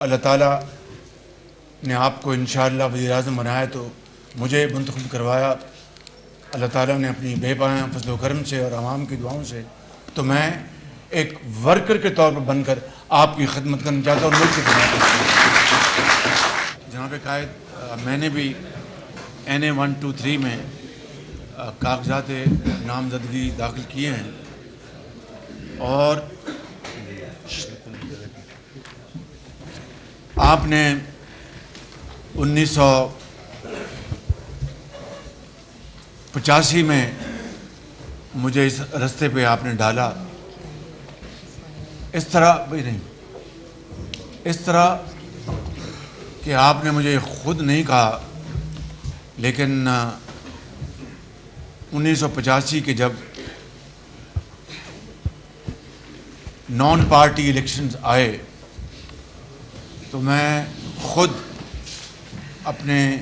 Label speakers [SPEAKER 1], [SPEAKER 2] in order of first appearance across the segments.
[SPEAKER 1] اللہ تعالیٰ نے آپ کو انشاءاللہ وزیر اعظم بنایا تو مجھے منتخب کروایا اللہ تعالیٰ نے اپنی بے پناہ فضل و کرم سے اور عوام کی دعاؤں سے، تو میں ایک ورکر کے طور پر بن کر آپ کی خدمت کرنا چاہتا ہوں اور ملک کی خدمت کرنا چاہتا ہوں۔ جناب قائد، میں نے بھی NA 123 میں کاغذات نامزدگی داخل کیے ہیں اور آپ نے 1985 میں مجھے اس رستے پہ آپ نے ڈالا، اس طرح کہ آپ نے مجھے خود نہیں کہا، لیکن 1985 کے جب نان پارٹی الیکشنز آئے تو میں خود اپنے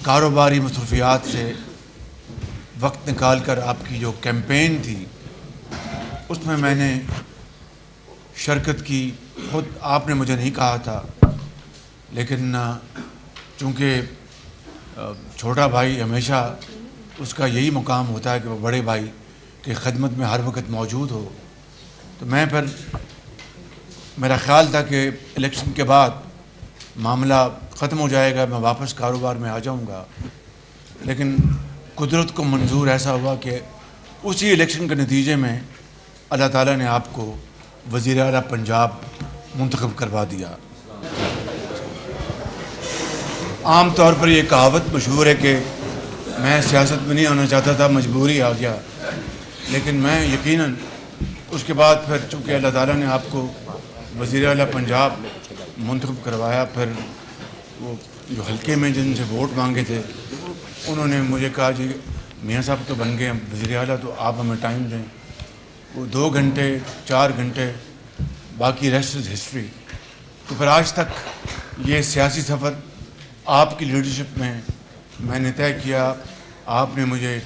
[SPEAKER 1] کاروباری مصروفیات سے وقت نکال کر آپ کی جو کیمپین تھی اس میں نے شرکت کی۔ خود آپ نے مجھے نہیں کہا تھا، لیکن چونکہ چھوٹا بھائی ہمیشہ اس کا یہی مقام ہوتا ہے کہ وہ بڑے بھائی کی خدمت میں ہر وقت موجود ہو، تو میں پھر میرا خیال تھا کہ الیکشن کے بعد معاملہ ختم ہو جائے گا، میں واپس کاروبار میں آ جاؤں گا، لیکن قدرت کو منظور ایسا ہوا کہ اسی الیکشن کے نتیجے میں اللہ تعالیٰ نے آپ کو وزیر اعلیٰ پنجاب منتخب کروا دیا۔ عام طور پر یہ کہاوت مشہور ہے کہ میں سیاست میں نہیں آنا چاہتا تھا، مجبوری آ گیا، لیکن میں یقیناً اس کے بعد پھر چونکہ اللہ تعالیٰ نے آپ کو وزیر اعلیٰ پنجاب منتخب کروایا، پھر وہ جو حلقے میں جن سے ووٹ مانگے تھے انہوں نے مجھے کہا جی میاں صاحب تو بن گئے وزیر اعلیٰ، تو آپ ہمیں ٹائم دیں۔ وہ 2 گھنٹے 4 گھنٹے، باقی ریسٹ از ہسٹری۔ تو پھر آج تک یہ سیاسی سفر آپ کی لیڈرشپ میں نے طے کیا، آپ نے مجھے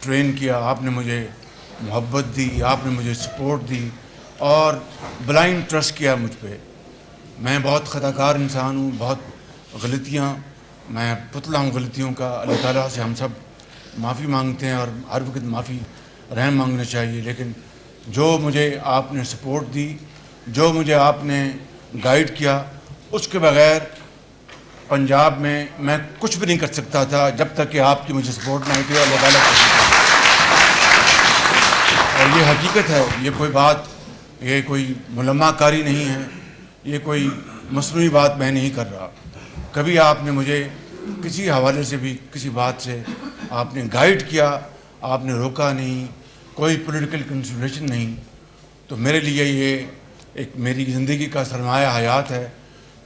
[SPEAKER 1] ٹرین کیا، آپ نے مجھے محبت دی، آپ نے مجھے سپورٹ دی اور بلائنڈ ٹرسٹ کیا مجھ پہ۔ میں بہت خطا کار انسان ہوں، بہت غلطیاں، میں پتلا ہوں غلطیوں کا، اللہ تعالیٰ سے ہم سب معافی مانگتے ہیں اور ہر وقت معافی رحم مانگنا چاہیے، لیکن جو مجھے آپ نے سپورٹ دی، جو مجھے آپ نے گائیڈ کیا، اس کے بغیر پنجاب میں کچھ بھی نہیں کر سکتا تھا جب تک کہ آپ کی مجھے سپورٹ نہیں تھی، اللہ تعالیٰ کی۔ اور یہ حقیقت ہے، یہ کوئی بات، یہ کوئی ملمہ کاری نہیں ہے، یہ کوئی مصنوعی بات میں نہیں کر رہا۔ کبھی آپ نے مجھے کسی حوالے سے بھی کسی بات سے آپ نے گائیڈ کیا، آپ نے روکا نہیں، کوئی پولیٹیکل کنسیڈریشن نہیں، تو میرے لیے یہ ایک میری زندگی کا سرمایہ حیات ہے۔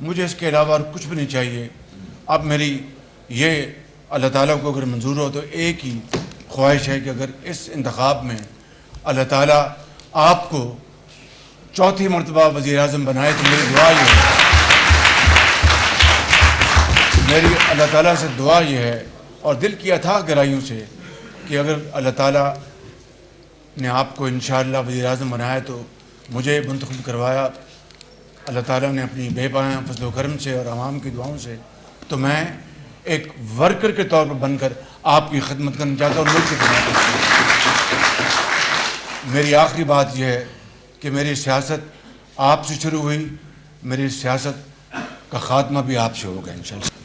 [SPEAKER 1] مجھے اس کے علاوہ کچھ بھی نہیں چاہیے۔ اب میری یہ اللہ تعالیٰ کو اگر منظور ہو تو ایک ہی خواہش ہے کہ اگر اس انتخاب میں اللہ تعالیٰ آپ کو 4تھی مرتبہ وزیر اعظم بنائے تو میری دعا یہ ہے، میری اللہ تعالیٰ سے دعا یہ ہے اور دل کی اتھاہ گہرائیوں سے کہ اگر اللہ تعالیٰ نے آپ کو انشاءاللہ وزیر اعظم بنایا تو مجھے منتخب کروایا اللہ تعالیٰ نے اپنی بے پناہ فضل و کرم سے اور عوام کی دعاؤں سے، تو میں ایک ورکر کے طور پر بن کر آپ کی خدمت کرنا چاہتا ہوں اور ملک کی خدمت کرنا چاہتا ہوں۔ میری آخری بات یہ ہے کہ میری سیاست آپ سے شروع ہوئی، میری سیاست کا خاتمہ بھی آپ سے ہوگا انشاءاللہ۔